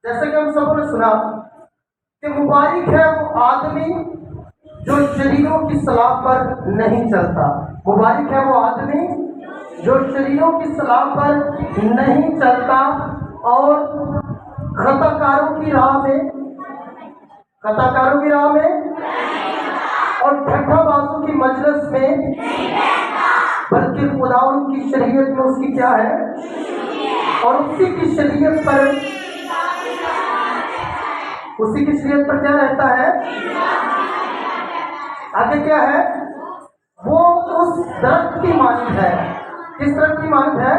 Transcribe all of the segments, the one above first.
جیسے کہ ہم سب نے سنا کہ مبارک ہے وہ آدمی جو شریروں کی صلاح پر نہیں چلتا. مبارک ہے وہ آدمی جو شریروں کی صلاح پر نہیں چلتا اور خطا کاروں کی راہ میں اور ٹھٹھا بازوں کی مجلس میں، بلکہ خداوند کی شریعت میں اس کی کیا ہے، اور اسی کی شریعت پر کیا رہتا ہے. آگے کیا ہے، وہ اس درخت کی مانند ہے. کس درخت کی مانند ہے؟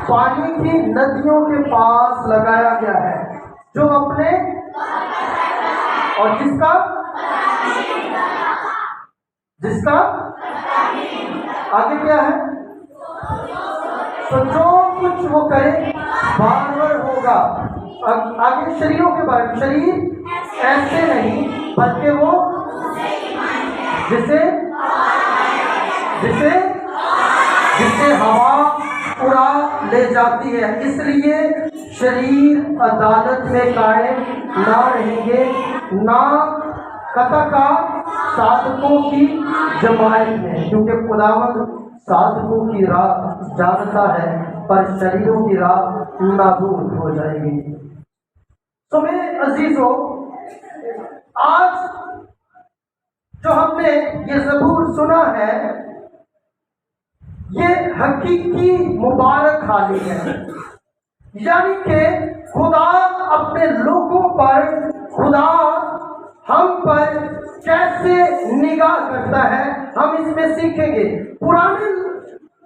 پانی کی ندیوں کے پاس لگایا گیا ہے، جو اپنے اور جس کا آگے کیا ہے، تو جو کچھ وہ کرے بارور ہوگا. آگے شریروں کے بارے میں، شریر ایسے نہیں بلکہ وہ جسے ہوا اڑا لے جاتی ہے. اس لیے شریر عدالت میں قائم نہ رہیں گے، نہ خطا کا صادقوں کی جماعت میں، کیونکہ خداوند صادقوں کی راہ جانتا ہے پر شریروں کی راہ نابود ہو جائے گی. تو میرے عزیزو، آج جو ہم نے یہ زبور سنا ہے، یہ حقیقی مبارک حالی ہے. یعنی کہ خدا اپنے لوگوں پر، خدا ہم پر کیسے نگاہ کرتا ہے، ہم اس میں سیکھیں گے. پرانے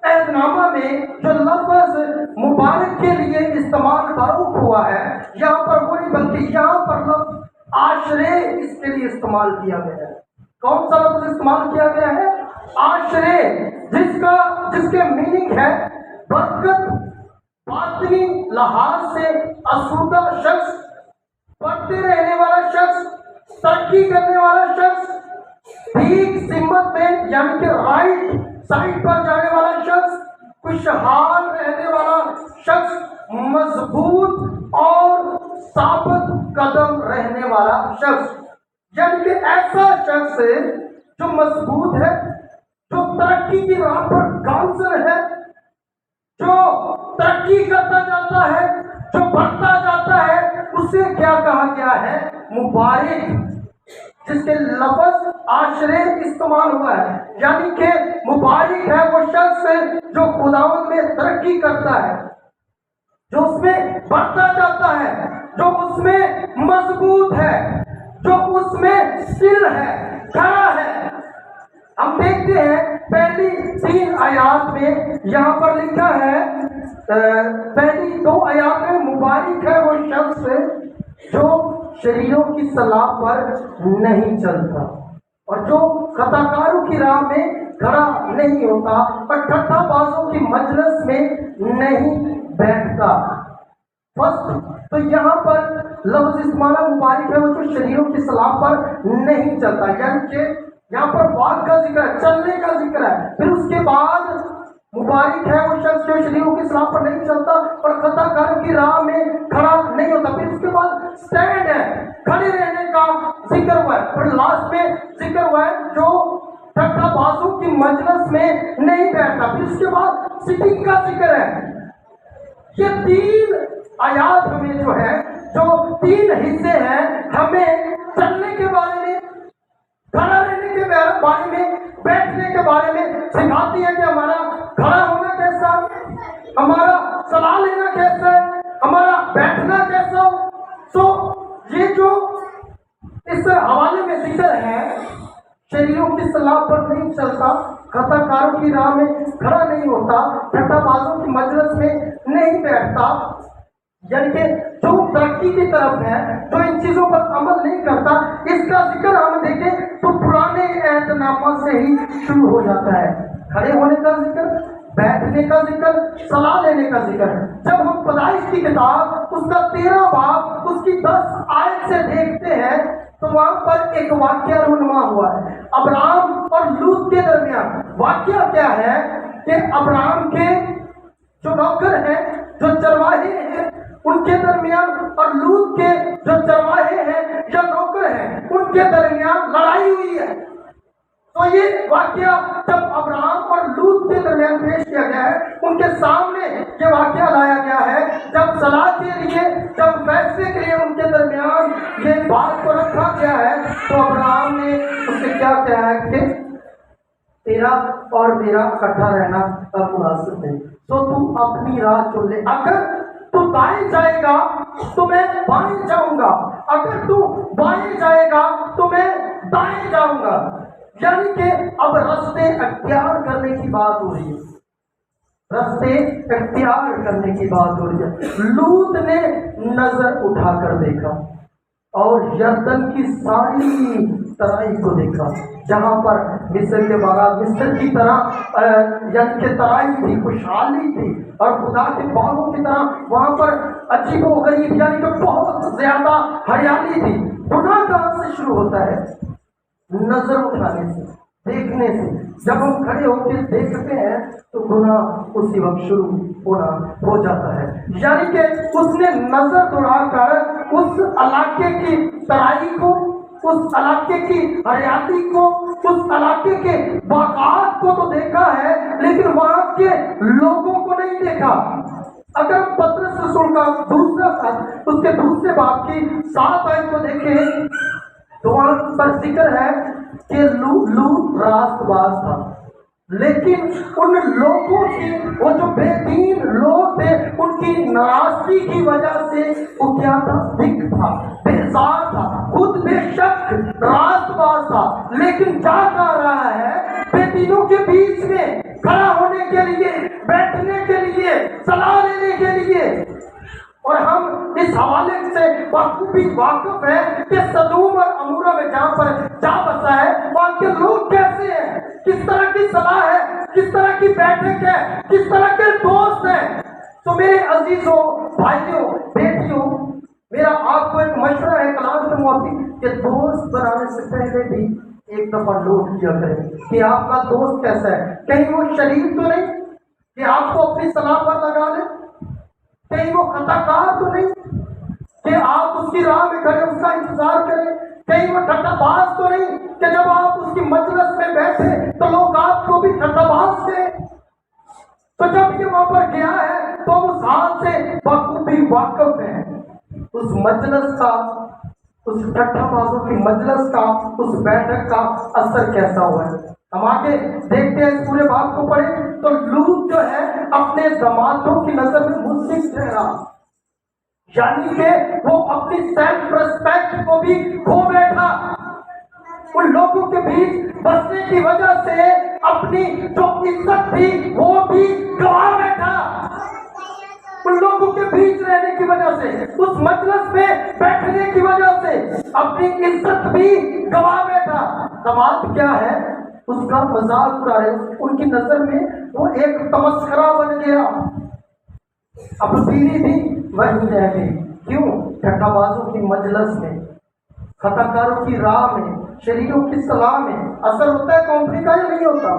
عہد نامہ میں جو لفظ مبارک کے لیے استعمال معروف ہوا ہے، یہاں پر وہ نہیں بلکہ یہاں پر لفظ عاشرے اس کے لیے استعمال کیا گیا ہے. کون سا لفظ استعمال کیا گیا ہے؟ عاشرے، جس کے میننگ ہے برکت، باطنی لحاظ سے آسودہ شخص، بڑھتے رہنے والا شخص، ترقی کرنے والا شخص، ٹھیک سمت میں یعنی کہ رائٹ سائڈ پر جانے والا شخص، خوشحال رہنے والا شخص، مضبوط اور ثابت قدم رہنے والا شخص. یعنی کہ ایسا شخص جو مضبوط ہے، جو ترقی کی راہ پر گامزن ہے، جو ترقی کرتا جاتا ہے، جو بڑھتا جاتا ہے، اسے کیا کہا گیا ہے؟ مبارک، جس کے لفظ عاشرے استعمال ہوا ہے. یعنی کہ مبارک ہے وہ شخص جو خداوند میں ترقی کرتا ہے، جو اس میں بڑھتا جاتا ہے، جو اس میں مضبوط ہے، جو اس میں سل ہے، کھڑا ہے. ہم دیکھتے ہیں پہلی 3 آیات میں یہاں پر لکھا ہے، پہلی 2 آیات میں مبارک ہے وہ شخص جو شریروں کی صلاح پر نہیں چلتا اور جو خطا کاروں کی راہ میں کھڑا نہیں ہوتا اور ٹھٹھا بازوں کی مجلس میں نہیں بیٹھتا. فرسٹ تو یہاں پر لفظ استعمال مبارک ہے وہ جو شریروں کی صلاح پر نہیں چلتا. یعنی کہ یہاں پر واک کا ذکر ہے، چلنے کا ذکر ہے. پھر اس کے بعد مبارک ہے وہ شخص جو شریروں کی صلاح پر نہیں چلتا اور خطا کاروں کی راہ میں کھڑا نہیں ہوتا. پھر اس کے بعد سٹینڈ ہے، کھڑے رہنے کا ذکر ہوا ہے. پھر لاسٹ میں ذکر ہوا ہے جو ٹھٹھا بازوں کی مجلس میں نہیں بیٹھتا. پھر اس کے بعد سٹنگ کا ذکر ہے. یہ 3 آیات ہمیں جو ہے، جو 3 حصے ہیں، ہمیں چلنے کے بارے میں، کھڑا رہنے کے بارے میں، بیٹھنے کے بارے میں سکھاتی ہے کہ ہمارا کھڑا ہونا کیسا، ہمارا صلاح لینا کیسا ہے، ہمارا بیٹھنا کیسا ہو. سو یہ جو اس حوالے میں ذکر ہے، شریروں کی صلاح پر نہیں چلتا، خطا کاروں کی راہ میں کھڑا نہیں ہوتا، ٹھٹھا بازوں کی مجلس میں نہیں بیٹھتا. یعنی کہ جو ترقی کی طرف ہے، جو ان چیزوں پر عمل نہیں کرتا، اس کا ذکر ہم دیکھیں تو پرانے عہد نامہ سے ہی شروع ہو جاتا ہے. کھڑے ہونے کا ذکر، بیٹھنے کا ذکر، صلاح لینے کا ذکر. جب ہم پیدائش کی کتاب اس کا 13 باب اس کی 10 آیت سے دیکھتے ہیں تو وہاں پر ایک واقعہ رونما ہوا ہے ابراہم اور لوط کے درمیان. واقعہ کیا ہے کہ ابراہم کے جو نوکر ہیں، جو چرواہے ہیں، ان کے درمیان اور لوط کے جو چرواہے ہیں یا نوکر ہیں ان کے درمیان لڑائی ہوئی ہے. تو یہ واقعہ جب ابراہیم اور لوط کے درمیان پیش کیا گیا ہے، ان کے سامنے یہ واقعہ لایا گیا ہے، جب صلاح کے لیے، جب فیصلے کے لیے ان کے درمیان یہ بات کو رکھا گیا ہے، تو ابراہیم نے اس سے کیا کہا ہے کہ تیرا اور میرا اکٹھا رہنا مناسب ہے، تو تو اپنی راہ چن لے. اگر تو دائیں جائے گا تو میں بائیں جاؤں گا، اگر تو بائیں جائے گا تو میں دائیں جاؤں گا. یعنی کہ اب رستے اختیار کرنے کی بات ہو رہی ہے، رستے اختیار کرنے کی بات ہو رہی ہے. لوط نے نظر اٹھا کر دیکھا اور یردن کی ساری ترائی کو دیکھا، جہاں پر مصر کے باغات مصر کی طرح یعنی کہ ترائی تھی، خوشحالی تھی، اور خدا کے باغوں کی طرح وہاں پر عجیب و غریب یعنی کہ بہت زیادہ ہریالی تھی. گناہ کہاں سے شروع ہوتا ہے؟ نظر اٹھانے سے، دیکھنے سے. جب ہم کھڑے ہو کے دیکھتے ہیں تو گناہ اسی وقت شروع ہونا ہو جاتا ہے. یعنی کہ اس نے نظر دوڑا کر اس علاقے کی ترائی کو، اس علاقے کی ہریالی کو، اس علاقے کے باغات کو تو دیکھا ہے، لیکن وہاں کے لوگوں کو نہیں دیکھا. اگر پطرس رسول کا دوسرا خط اس کے دوسرے باب کی 7 آیت کو دیکھیں تو وہاں پر ذکر ہے کہ لوط راست باز تھا، لیکن ان لوگوں کی، وہ جو بے دین لوگ تھے، ان کی ناراضگی کی وجہ سے وہ کیا تھا؟ دکھ تھا، بیزار تھا، خود بے شک راست باز تھا، لیکن جا کر رہا ہے بے دینوں کے بیچ میں کھڑا ہونے کے لیے، بیٹھنے کے لیے، صلاح لینے کے لیے. اور ہم اس حوالے سے بخوبی واقف ہے کہ سدوم اور عمورہ میں جہاں پر جا بسا ہے وہاں کے لوگ کیسے ہیں، کس طرح کی صلاح ہے، کس طرح کی بیٹھک ہے، کس طرح کے دوست ہیں. تو میرے عزیزوں، بھائیوں، بیٹیوں، میرا آپ کو ایک مشورہ ہے کلام کے موافق کہ دوست بنانے سے پہلے بھی ایک دفعہ نوٹ کیا کریں کہ آپ کا دوست کیسا ہے. کہیں وہ شریف تو نہیں کہ آپ کو اپنی صلاح پر لگا لیں، کہیں وہ خطا کار تو نہیں کہ آپ اس کی راہ میں کھڑے اس کا انتظار کریں، کہیں وہ ٹھٹا باز تو نہیں کہ جب آپ اس کی مجلس میں بیٹھے تو لوگ آپ کو بھی ٹھٹا باز کہیں. تو جب یہ وہاں پر گیا ہے تو اس حال سے بخوبی واقف ہے، اس مجلس کا، اس ٹھٹا بازوں کی مجلس کا، اس بیٹھک کا اثر کیسا ہوا ہے. ہم آگے دیکھتے ہیں، اس پورے بات کو پڑھیں تو لوط جو ہے اپنے دمادوں کی نظر میں مشرک ٹھہرا، یعنی کہ وہ اپنی سیلف ریسپیکٹ کو بھی کھو بیٹھا. ان لوگوں کے بیچ بسنے کی وجہ سے اپنی جو عزت تھی وہ بھی گوا بیٹھا. ان لوگوں کے بیچ رہنے کی وجہ سے، اس مجلس میں بیٹھنے کی وجہ سے اپنی عزت بھی گوا بیٹھا. دماد کیا ہے؟ اس کا مذاق اڑا رہے، ان کی نظر میں وہ ایک تمسخرہ بن گیا. اب بیوی بھی وہی رہ گئی. کیوں؟ ٹھٹا بازوں کی مجلس میں، خطا کاروں کی راہ میں، شریروں کی صلاح میں. اثر ہوتا ہے کمپنی کا یا نہیں ہوتا؟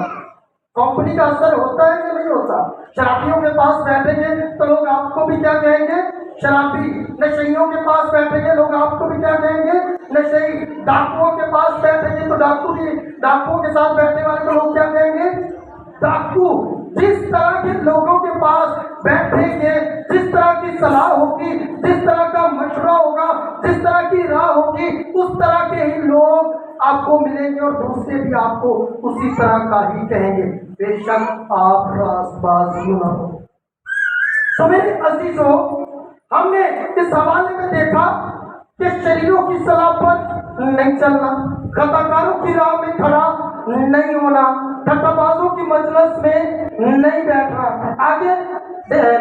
کمپنی کا اثر ہوتا ہے یا نہیں ہوتا؟ شرابیوں کے پاس بیٹھیں گے تو لوگ آپ کو بھی کیا کہیں گے؟ شرابی. نشیوں کے پاس بیٹھیں گے لوگ آپ کو بھی کیا کہیں گے؟ نشئی. ڈاکوؤں کے پاس بیٹھیں گے تو ڈاکوؤں کے ساتھ بیٹھنے والے کو لوگ کیا کہیں گے؟ ڈاکو. جس طرح کے لوگوں کے پاس بیٹھیں گے، جس طرح کی صلاح ہوگی، جس طرح کا مشورہ ہوگا، جس طرح کی راہ ہوگی، اس طرح کے ہی لوگ آپ کو ملیں گے اور دوسرے بھی آپ کو اسی طرح کا ہی کہیں گے، بے شک آپ راست باز کیوں نہ ہو. تو میرے عزیزوں، ہم نے اس حوالے میں دیکھا کہ شریروں کی صلاح پر نہیں چلنا، خطا کاروں کی راہ میں کھڑا نہیں ہونا، ٹھٹا بازوں کی مجلس میں نہیں بیٹھنا. آگے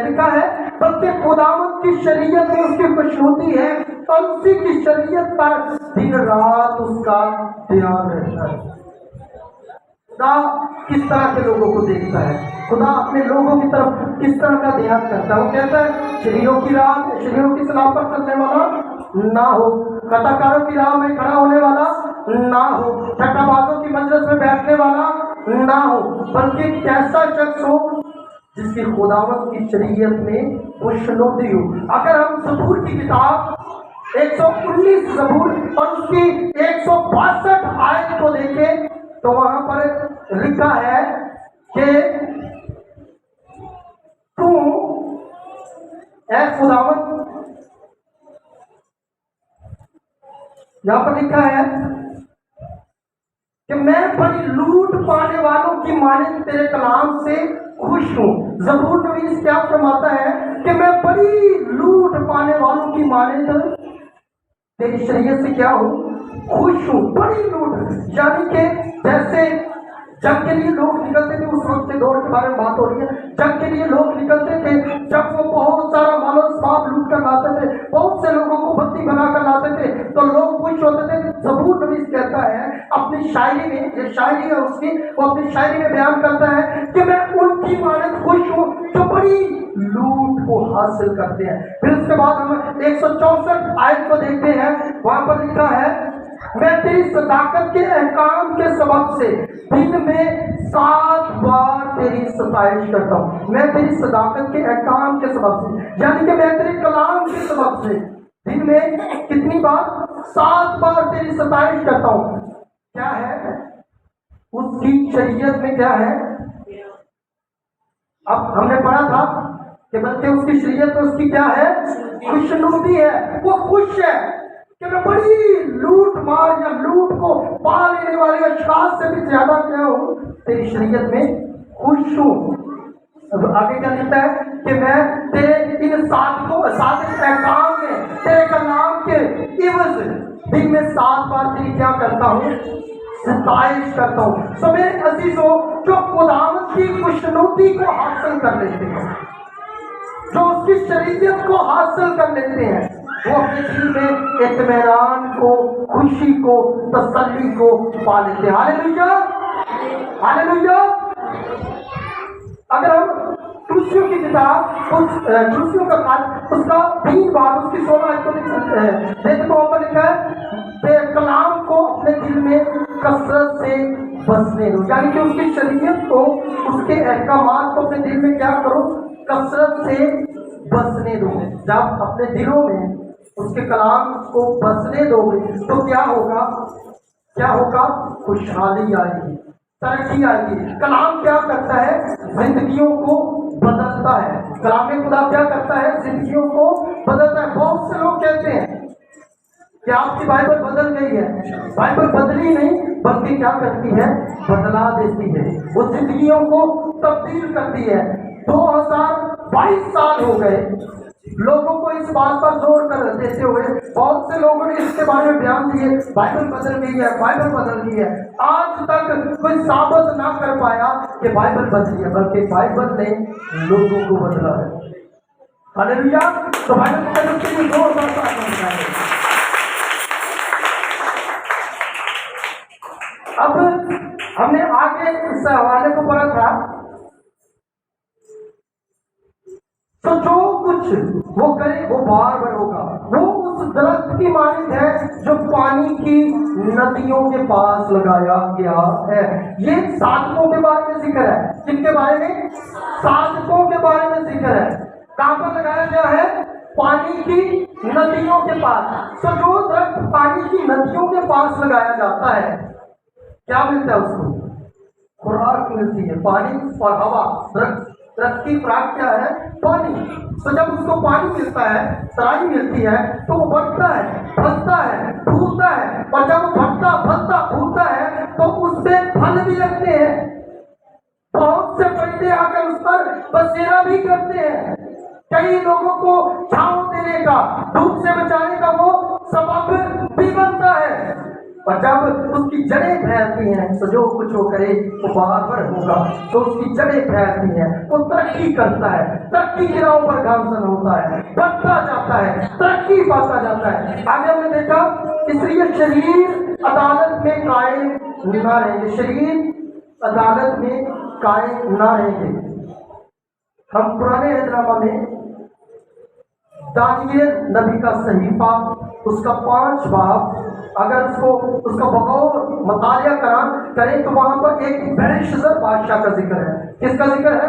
لکھا ہے بلکہ خداوند کی شریعت میں اس کی خوشنودی ہے اور اسی کی شریعت پر دن رات اس کا دھیان رہتا ہے. خدا کس طرح کے لوگوں کو دیکھتا ہے، خدا اپنے لوگوں کی طرف کس طرح کا دھیان کرتا ہے. وہ کہتا ہے شریروں کی راہ، شریروں کی صلاح پر چلنے والا نہ ہو، خطا کاروں کی راہ میں کھڑا ہونے والا نہ ہو، ٹھٹا بازوں کی مجلس میں بیٹھنے والا نہ ہو، بلکہ کیسا شخص ہو جس کی خداوند کی شریعت میں خوشنودی ہو۔ اگر ہم زبور کی کتاب 119 زبور اور اس کی 162 آیت کو دیکھیں تو وہاں پر لکھا ہے کہ تو اے خداوند، یہاں پر لکھا ہے کہ میں بڑی لوٹ پانے والوں کی مانند تیرے کلام سے خوش ہوں۔ زبور نویس کیا فرماتا ہے کہ میں بڑی لوٹ پانے والوں کی مانند تیری شریعت سے کیا ہوں؟ خوش ہوں، بڑی لوٹ، یعنی کہ جیسے جنگ کے لیے لوگ نکلتے تھے، اس وقت کے دور کے بارے میں بات ہو رہی ہے، جنگ کے لیے لوگ نکلتے تھے جب وہ بہت سارا مال و اسباب لوٹ کر لاتے تھے، بہت سے لوگوں کو بندی بنا کر لاتے تھے تو لوگ خوش ہوتے تھے۔ زبور نویس کہتا ہے اپنی شاعری میں، یہ شاعری ہے اس کی، وہ اپنی شاعری میں بیان کرتا ہے کہ میں ان کی مانند خوش ہوں جو بڑی لوٹ کو حاصل کرتے ہیں۔ پھر اس کے بعد ہم 164 آیت کو دیکھتے ہیں، وہاں پر لکھا ہے میں تیری صداقت کے احکام کے سبب سے دن میں 7 بار تیری ستائش کرتا ہوں۔ میں تیری صداقت کے احکام کے سبب سے، یعنی کہ میں تیرے کلام کے سبب سے دن میں کتنی بار؟ 7 بار تیری ستائش کرتا ہوں۔ کیا ہے اس کی شریعت میں؟ کیا ہے؟ اب ہم نے پڑھا تھا کہ بلکہ اس کی شریعت میں اس کی کیا ہے؟ خوشنودی ہے، وہ خوش ہے کہ میں بڑی لوٹ مار یا لوٹ کو پا لینے والے اشخاص سے بھی زیادہ کیا ہوں؟ تیری شریعت میں خوش ہوں۔ اب آگے کیا لکھتا ہے کہ میں تیرے ان صادق احکام میں، تیرے کلام کے عوض دن میں 7 بار تیری کیا کرتا ہوں؟ ستائش کرتا ہوں۔ سو میرے عزیزوں، جو خداوند کی خوشنودی کو حاصل کر لیتے ہیں، جو اس کی شریعت کو حاصل کر لیتے ہیں، وہ اپنے دل میں اطمینان کو، خوشی کو، تسلی کو پا لیتے ہیں۔ ہاللیلویا، ہاللیلویا۔ اگر ہم کلوسیوں کی کتاب، کلوسیوں کا خط، اس کا 3 باب، اس کی 16 آیت کو دیکھیں تو وہاں پر لکھا ہے کلام کو اپنے دل میں کثرت سے بسنے دو، یعنی کہ اس کی شریعت کو، اس کے احکامات کو اپنے دل میں کیا کرو؟ کثرت سے بسنے دو۔ جب اپنے دلوں میں اس کے کلام کو بسنے دو گے تو کیا ہوگا؟ کیا ہوگا؟ خوشحالی آئے گی، ترقی آئے گی۔ کلام کیا کرتا ہے؟ زندگیوں کو بدلتا ہے۔ کلام خدا کیا کرتا ہے؟ زندگیوں کو بدلتا ہے۔ بہت سے لوگ کہتے ہیں کہ آپ کی بائبل بدل گئی ہے۔ بائبل بدلی نہیں، بلکہ کیا کرتی ہے؟ بدلا دیتی ہے، وہ زندگیوں کو تبدیل کرتی ہے۔ 2022 سال ہو گئے لوگوں کو اس بات پر زور کر دیتے ہوئے، بہت سے لوگوں نے اس کے بارے میں بیان دیے بائبل بدل گئی ہے، بائبل بدل گئی ہے۔ آج تک کوئی ثابت نہ کر پایا کہ بائبل بدلی ہے، بلکہ بائبل نے لوگوں کو بدلا ہے۔ ہاللیلویا۔ تو بائبل بدلنے کے لیے زوردار تعریف ہے۔ اب ہم نے آگے اس حوالے کو پڑھا تھا، تو جو کچھ وہ کرے وہ بار بار ہوگا۔ وہ اس درخت کی مانند ہے جو پانی کی ندیوں کے پاس لگایا گیا ہے۔ یہ صادقوں کے بارے میں ذکر ہے۔ کن کے بارے میں؟ صادقوں کے بارے میں ذکر ہے۔ کہاں پر لگایا گیا ہے؟ پانی کی ندیوں کے پاس۔ تو جو درخت پانی کی ندیوں کے پاس لگایا جاتا ہے، کیا ملتا ہے اس کو؟ خوراک ملتی ہے، پانی اور ہوا۔ درخت کی خوراک کیا ہے؟ پانی۔ تو جب اس کو پانی ملتا ہے، ترائی ملتی ہے، تو وہ بڑھتا ہے، پھلتا ہے، پھولتا ہے، اور جب وہ بڑھتا، پھلتا، پھولتا ہے تو اس سے پھل بھی لگتے ہیں۔ بہت سے پرندے آ کر اس پر بسیرا بھی کرتے ہیں۔ کئی لوگوں کو چھاؤں دینے کا، دھوپ سے بچانے کا وہ سبب بھی بنتا ہے۔ اور جب اس کی جڑیں پھیلتی ہیں تو جو کچھ وہ کرے وہ بار ہوگا۔ تو اس کی جڑیں پھیلتی ہیں، وہ ترقی کرتا ہے، ترقی کی راہوں پر گامزن ہوتا ہے، بڑھتا جاتا ہے، ترقی پاتا جاتا ہے۔ آگے ہم نے دیکھا اس لیے شریر عدالت میں قائم نہ رہیں گے، شریر عدالت میں قائم نہ رہیں گے۔ ہم پرانے احترامہ میں دانیل نبی کا صحیفہ، اس کا 5 باب، اگر اس کا بغور مطالعہ کریں تو وہاں پر ایک بیلشازر بادشاہ کا ذکر ہے۔ کس کا ذکر ہے؟